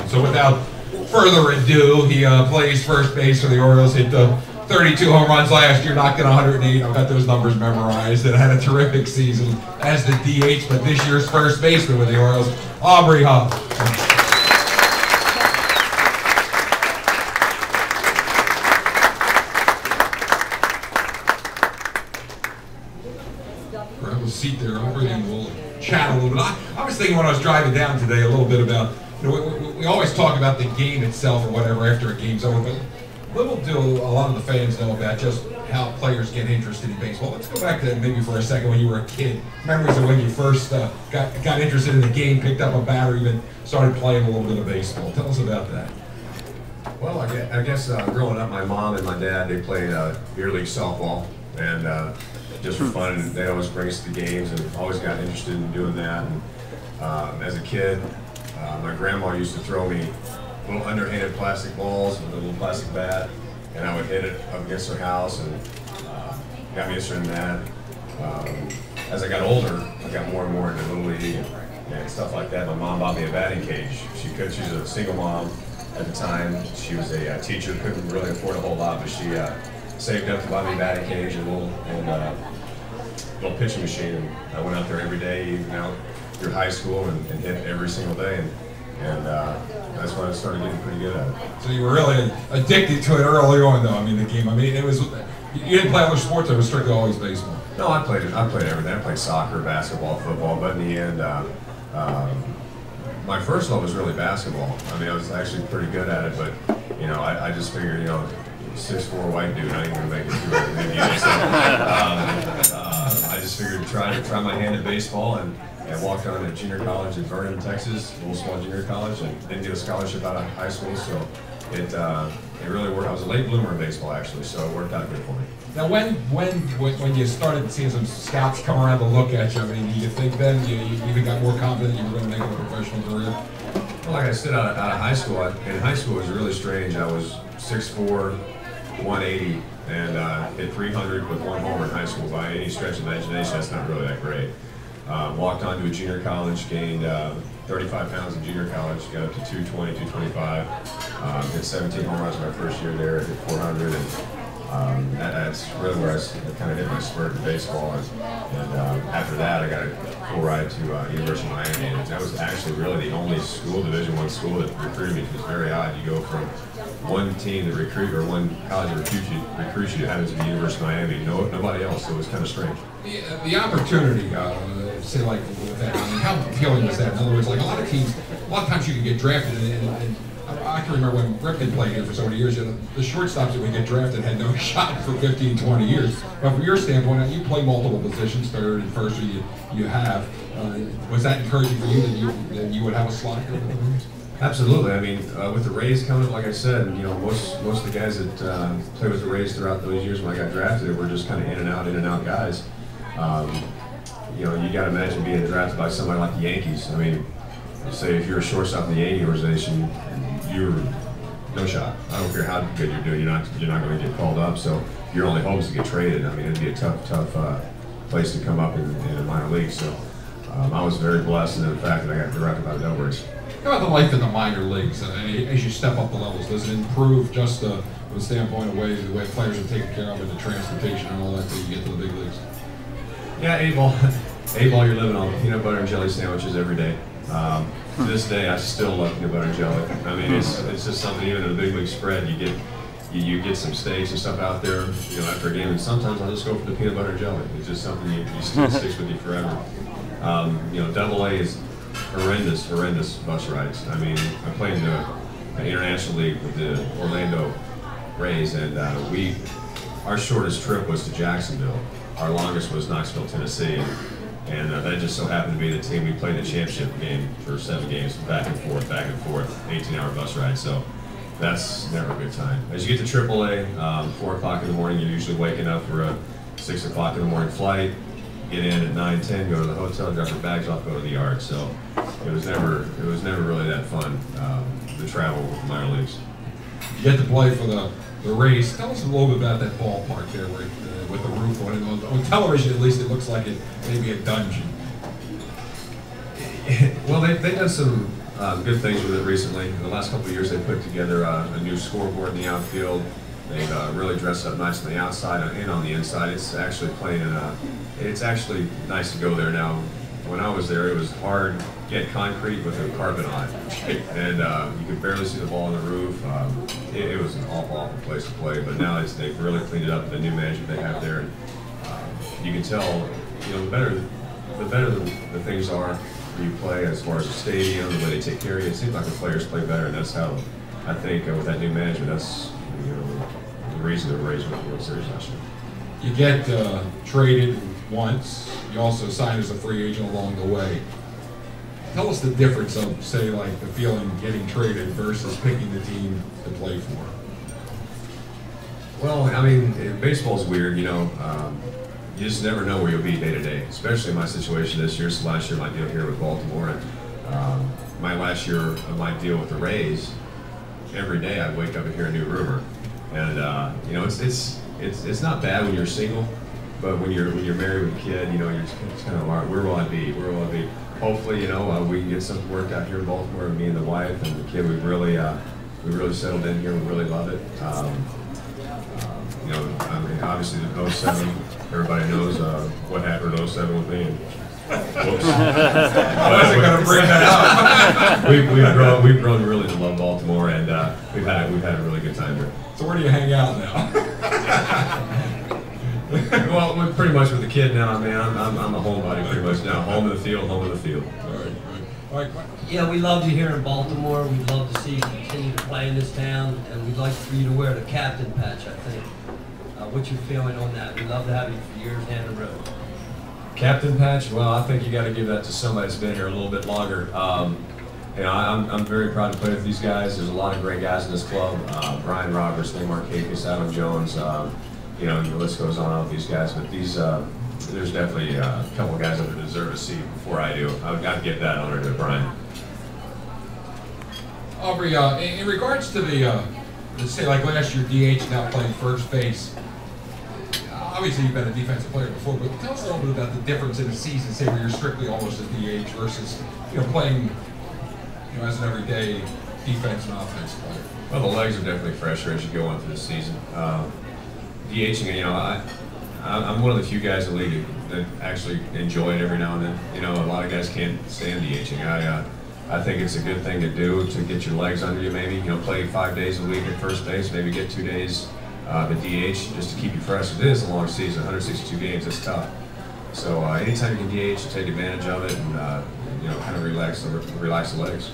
So without further ado, he plays first base for the Orioles, hit 32 home runs last year, knocked in 108. I've got those numbers memorized, and had a terrific season as the DH, but this year's first baseman with the Orioles, Aubrey Huff. Grab a seat there, Aubrey, and we'll chat a little bit. I was thinking when I was driving down today a little bit about, you know, we always talk about the game itself or whatever after a game's over, but little do a lot of the fans know about just how players get interested in baseball. Let's go back to maybe for a second when you were a kid. Memories of when you first got interested in the game, picked up a bat, or even started playing a little bit of baseball. Tell us about that. Well, I guess growing up, my mom and my dad, they played beer league softball, and just for fun, and they always bring us to the games, and always got interested in doing that. And as a kid, my grandma used to throw me little underhanded plastic balls with a little plastic bat, and I would hit it up against her house, and got me interested in that. As I got older, I got more and more into Little League and stuff like that. My mom bought me a batting cage. She was a single mom at the time. She was a teacher, couldn't really afford a whole lot, but she saved up to buy me a batting cage and a little pitching machine. And I went out there every day, even out through high school, and hit every single day. And that's when I started getting pretty good at it. So you were really addicted to it early on, though. I mean, the game. I mean, it was. You didn't play other sports. It was strictly always baseball. No, I played everything. I played soccer, basketball, football. But in the end, my first love was really basketball. I mean, I was actually pretty good at it. But you know, I just figured, you know, 6'4" white dude, I ain't gonna make it through the game. So I just figured try my hand at baseball, and walked on to junior college in Vernon, Texas, a little small junior college, and didn't get a scholarship out of high school, so it really worked. I was a late bloomer in baseball, actually, so it worked out good for me. Now, when you started seeing some scouts come around to look at you, I mean, do you think then you even got more confident you were going to make it a professional career? Well, like I said, out of high school, in high school it was really strange. I was 6'4", 180, and hit 300 with one homer in high school. By any stretch of imagination, that's not really that great. Walked on to a junior college, gained 35 pounds in junior college, got up to 220, 225, hit 17 home runs my first year there, hit 400, and that's really where I kind of hit my spurt in baseball. And after that, I got a full ride to University of Miami, and that was actually really the only school, Division I school, that recruited me. It was very odd. You go from one team to recruit, or one college to recruit you, happens to be University of Miami. Nobody else, so it was kind of strange. The opportunity, say like with that, I mean, how appealing was that? In other words, like a lot of times you can get drafted, and I can remember when Rickman played here for so many years, the shortstops that would get drafted had no shot for 15, 20 years. But from your standpoint, you play multiple positions, third and first, or you have. Was that encouraging for you that you would have a slot here? Absolutely. I mean, with the Rays coming up, like I said, you know, most of the guys that played with the Rays throughout those years when I got drafted were just kind of in and out guys. You know, you got to imagine being drafted by somebody like the Yankees. I mean, say if you're a shortstop in the Yankee organization, you're no shot. I don't care how good you're doing, you're not going to get called up. So your only hope is to get traded. I mean, it'd be a tough place to come up in the minor league. So I was very blessed in the fact that I got drafted by the Devils. How about the life in the minor leagues? As you step up the levels, does it improve just from the standpoint of the way players are taken care of, and the transportation and all that until you get to the big leagues? Yeah, A-ball, you're living on peanut butter and jelly sandwiches every day. To this day, I still love peanut butter and jelly. I mean, it's just something. Even in a big league spread, you get some steaks and stuff out there, you know, after a game, and sometimes I'll just go for the peanut butter and jelly. It's just something you sticks with you forever. You know, Double-A is horrendous bus rides. I mean, I played in the International League with the Orlando Rays, and our shortest trip was to Jacksonville. Our longest was Knoxville, Tennessee, and that just so happened to be the team we played the championship game for 7 games, back and forth, 18-hour bus ride. So that's never a good time. As you get to AAA, 4 o'clock in the morning, you're usually waking up for a 6 o'clock in the morning flight. Get in at 9, 10, go to the hotel, drop your bags off, go to the yard. So it was never really that fun, the travel with the minor leagues. You get to play for the Rays. Tell us a little bit about that ballpark there with the roof on it. On television, at least, it looks like it may be a dungeon. Well, they've done some good things with it recently. In the last couple of years, they put together a new scoreboard in the outfield. They've really dressed up nice on the outside and on the inside. It's actually playing in it's actually nice to go there now. When I was there, it was hard to get concrete with a carpet on it. And you could barely see the ball on the roof. It was an awful place to play, but now they've really cleaned it up with the new management they have there. And, you can tell, the better the things are you play as far as the stadium, the way they take care of you. It seems like the players play better, and that's how I think with that new management, that's the reason they're raising the World Series last year. You get traded once. You also sign as a free agent along the way. Tell us the difference of, say, like the feeling getting traded versus picking the team to play for. Well, I mean, baseball's weird, you just never know where you'll be day to day, especially in my situation this year. So last year, my deal here with Baltimore, and my last year of my deal with the Rays, every day I'd wake up and hear a new rumor. And, it's not bad when you're single, but when you're married with a kid, it's kind of hard. Where will I be? Where will I be? Hopefully, we can get something worked out here in Baltimore, me and the wife and the kid. We really settled in here. We really love it. Obviously the 07, everybody knows what happened in 07 with me. And, whoops. I wasn't going to bring that up. we've grown really to love Baltimore, and we've had a really good time here. So where do you hang out now? Well, pretty much with the kid now. I mean, I'm a homebody pretty much now. Home of the field, home of the field. All right. Yeah, we love you here in Baltimore. We'd love to see you continue to play in this town, and we'd like for you to wear the captain patch, I think. What's your feeling on that? We'd love to have you for years down the road. Captain patch? Well, I think you got to give that to somebody that's been here a little bit longer. I'm very proud to play with these guys. There's a lot of great guys in this club. Brian Roberts, Nate Markakis, Adam Jones. The list goes on with these guys. But there's definitely a couple of guys that deserve a seat before I do. I'd give that honor to Brian. Aubrey, in regards to let's say like last year, DH now playing first base. Obviously, you've been a defensive player before, but tell us a little bit about the difference in a season, say where you're strictly almost a DH versus playing as an everyday defense and offense player. Well, the legs are definitely fresher as you go on through the season. DHing, I'm one of the few guys in the league that actually enjoy it every now and then. A lot of guys can't stand DHing. I think it's a good thing to do to get your legs under you. Maybe play 5 days a week at first base. Maybe get 2 days the DH just to keep you fresh. It is a long season, 162 games. It's tough. So anytime you can DH, take advantage of it, and kind of relax the legs.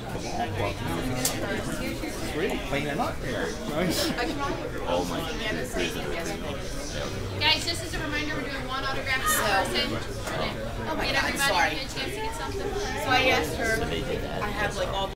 Oh my goodness. Guys, just as a reminder, we're doing one autograph per person. Oh my Get God, everybody sorry. a chance to get something. So I asked her, I have like all